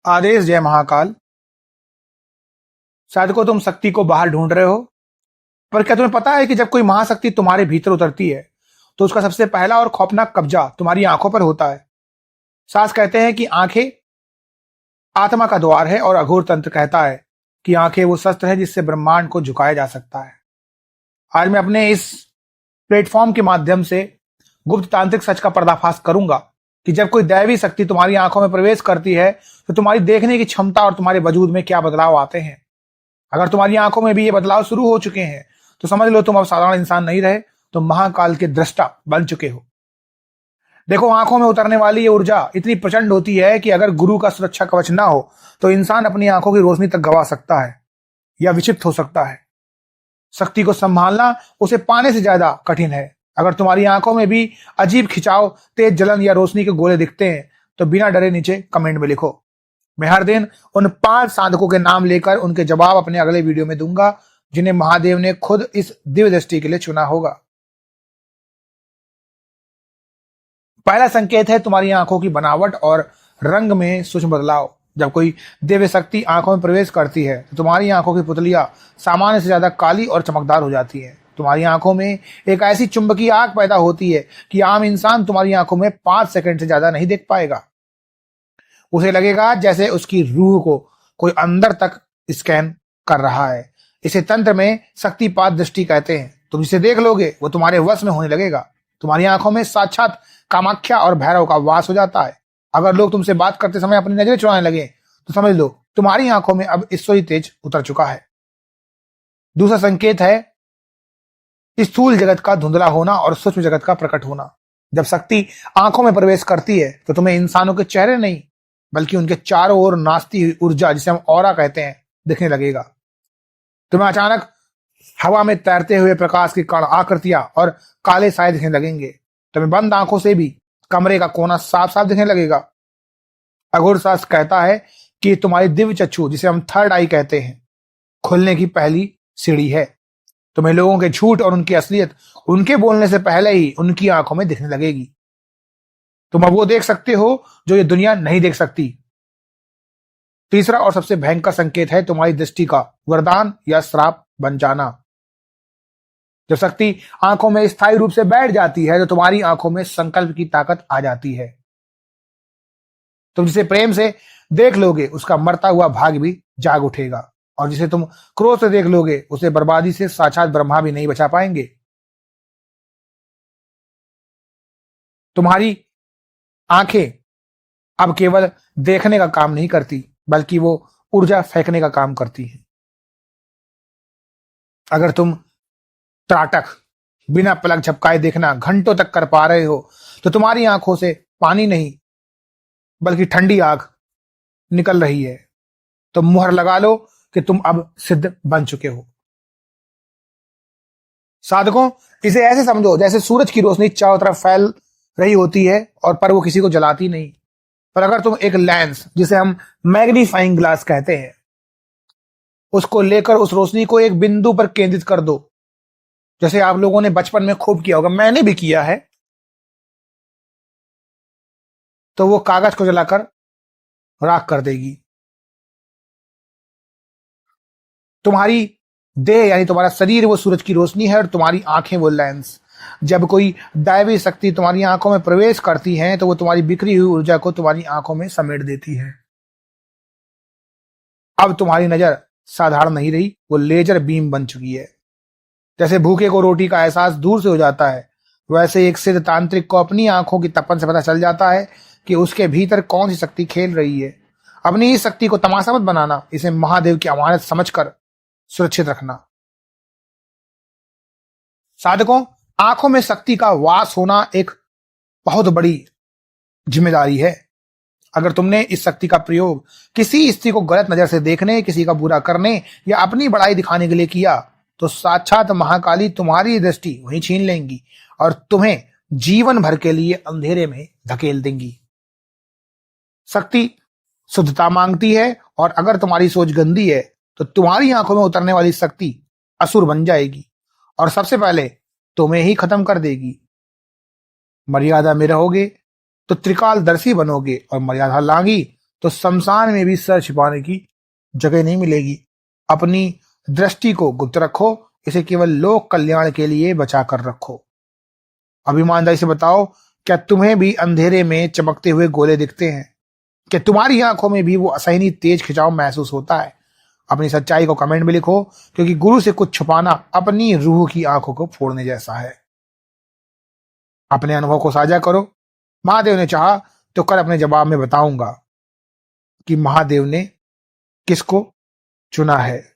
आदेश जय महाकाल। शायद को तुम शक्ति को बाहर ढूंढ रहे हो, पर क्या तुम्हें पता है कि जब कोई महाशक्ति तुम्हारे भीतर उतरती है तो उसका सबसे पहला और खौफनाक कब्जा तुम्हारी आंखों पर होता है। शास्त्र कहते हैं कि आंखें आत्मा का द्वार है और अघोर तंत्र कहता है कि आंखें वो शस्त्र है जिससे ब्रह्मांड को झुकाया जा सकता है। आज मैं अपने इस प्लेटफॉर्म के माध्यम से गुप्त तांत्रिक सच का पर्दाफाश करूंगा कि जब कोई दैवी शक्ति तुम्हारी आंखों में प्रवेश करती है तो तुम्हारी देखने की क्षमता और तुम्हारे वजूद में क्या बदलाव आते हैं। अगर तुम्हारी आंखों में भी ये बदलाव शुरू हो चुके हैं तो समझ लो तुम अब साधारण इंसान नहीं रहे, तुम महाकाल के दृष्टा बन चुके हो। देखो, आंखों में उतरने वाली ये ऊर्जा इतनी प्रचंड होती है कि अगर गुरु का सुरक्षा कवच ना हो तो इंसान अपनी आंखों की रोशनी तक गवा सकता है या विक्षिप्त हो सकता है। शक्ति को संभालना उसे पाने से ज्यादा कठिन है। अगर तुम्हारी आंखों में भी अजीब खिंचाव, तेज जलन या रोशनी के गोले दिखते हैं तो बिना डरे नीचे कमेंट में लिखो। मैं हर दिन उन 5 साधकों के नाम लेकर उनके जवाब अपने अगले वीडियो में दूंगा जिन्हें महादेव ने खुद इस दिव्य दृष्टि के लिए चुना होगा। पहला संकेत है तुम्हारी आंखों की बनावट और रंग में सूक्ष्म बदलाव। जब कोई दिव्य शक्ति आंखों में प्रवेश करती है तो तुम्हारी आंखों की पुतलियां सामान्य से ज्यादा काली और चमकदार हो जाती है। तुम्हारी आंखों में एक ऐसी चुंबकीय आग पैदा होती है कि आम इंसान तुम्हारी आंखों में 5 सेकंड से ज्यादा नहीं देख पाएगा। उसे लगेगा जैसे उसकी रूह को कोई अंदर तक स्कैन कर रहा है। इसे तंत्र में शक्तिपात दृष्टि कहते हैं। तुम जिसे देख लोगे वो तुम्हारे वश में होने लगेगा। तुम्हारी आंखों में साक्षात कामाख्या और भैरव का वास हो जाता है। अगर लोग तुमसे बात करते समय अपनी नजरें चुराने लगे तो समझ लो तुम्हारी आंखों में अब ईश्वरी तेज उतर चुका है। दूसरा संकेत है स्थूल जगत का धुंधला होना और सूक्ष्म जगत का प्रकट होना। जब शक्ति आंखों में प्रवेश करती है तो तुम्हें इंसानों के चेहरे नहीं बल्कि उनके चारों ओर नाचती हुई ऊर्जा, जिसे हम ऑरा कहते हैं, दिखने लगेगा। तुम्हें अचानक हवा में तैरते हुए प्रकाश की कण आकृतियां और काले साए दिखने लगेंगे। तुम्हें बंद आंखों से भी कमरे का कोना साफ साफ दिखने लगेगा। अघोर शास्त्र कहता है कि तुम्हारी दिव्य चक्षु, जिसे हम थर्ड आई कहते हैं, खुलने की पहली सीढ़ी है। तुम्हें लोगों के झूठ और उनकी असलियत उनके बोलने से पहले ही उनकी आंखों में दिखने लगेगी। तुम अब वो देख सकते हो जो ये दुनिया नहीं देख सकती। तीसरा और सबसे भयंकर संकेत है तुम्हारी दृष्टि का वरदान या श्राप बन जाना। जब शक्ति आंखों में स्थायी रूप से बैठ जाती है तो तुम्हारी आंखों में संकल्प की ताकत आ जाती है। तुम जिसे प्रेम से देख लोगे उसका मरता हुआ भाग भी जाग उठेगा, और जिसे तुम क्रोध से देख लोगे उसे बर्बादी से साक्षात ब्रह्मा भी नहीं बचा पाएंगे। तुम्हारी आंखें अब केवल देखने का काम नहीं करती बल्कि वो ऊर्जा फेंकने का काम करती है। अगर तुम त्राटक बिना पलक झपकाए देखना घंटों तक कर पा रहे हो तो तुम्हारी आंखों से पानी नहीं बल्कि ठंडी आग निकल रही है। तो मुहर लगा लो कि तुम अब सिद्ध बन चुके हो। साधकों, इसे ऐसे समझो जैसे सूरज की रोशनी चारों तरफ फैल रही होती है और पर वो किसी को जलाती नहीं। पर अगर तुम एक लेंस, जिसे हम मैग्नीफाइंग ग्लास कहते हैं, उसको लेकर उस रोशनी को एक बिंदु पर केंद्रित कर दो, जैसे आप लोगों ने बचपन में खूब किया होगा, मैंने भी किया है, तो वो कागज को जलाकर राख कर देगी। तुम्हारी देह यानी तुम्हारा शरीर वो सूरज की रोशनी है और तुम्हारी आंखें वो लेंस। जब कोई दैवी शक्ति तुम्हारी आंखों में प्रवेश करती है तो वो तुम्हारी बिखरी हुई ऊर्जा को तुम्हारी आंखों में समेट देती है। अब तुम्हारी नजर साधारण नहीं रही, वो लेजर बीम बन चुकी है। जैसे भूखे को रोटी का एहसास दूर से हो जाता है, वैसे एक सिद्ध तांत्रिक को अपनी आंखों की तपन से पता चल जाता है कि उसके भीतर कौन सी शक्ति खेल रही है। अपनी इस शक्ति को तमाशा मत बनाना, इसे महादेव की अमानत समझकर सुरक्षित रखना। साधकों, आंखों में शक्ति का वास होना एक बहुत बड़ी जिम्मेदारी है। अगर तुमने इस शक्ति का प्रयोग किसी स्त्री को गलत नजर से देखने, किसी का बुरा करने या अपनी बड़ाई दिखाने के लिए किया तो साक्षात महाकाली तुम्हारी दृष्टि वहीं छीन लेंगी और तुम्हें जीवन भर के लिए अंधेरे में धकेल देंगी। शक्ति शुद्धता मांगती है और अगर तुम्हारी सोच गंदी है तो तुम्हारी आंखों में उतरने वाली शक्ति असुर बन जाएगी और सबसे पहले तुम्हें ही खत्म कर देगी। मर्यादा में रहोगे तो त्रिकालदर्शी बनोगे और मर्यादा लांगी तो शमशान में भी सर छिपाने की जगह नहीं मिलेगी। अपनी दृष्टि को गुप्त रखो, इसे केवल लोक कल्याण के लिए बचा कर रखो। अब ईमानदारी से बताओ, क्या तुम्हें भी अंधेरे में चमकते हुए गोले दिखते हैं? क्या तुम्हारी आंखों में भी वो असहनीय तेज खिंचाव महसूस होता है? अपनी सच्चाई को कमेंट में लिखो, क्योंकि गुरु से कुछ छुपाना अपनी रूह की आंखों को फोड़ने जैसा है। अपने अनुभव को साझा करो। महादेव ने चाहा तो कल अपने जवाब में बताऊंगा कि महादेव ने किसको चुना है।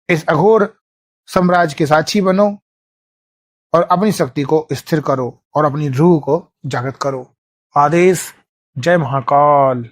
इस अघोर साम्राज्य के साक्षी बनो और अपनी शक्ति को स्थिर करो और अपनी रूह को जागृत करो। आदेश। जय महाकाल।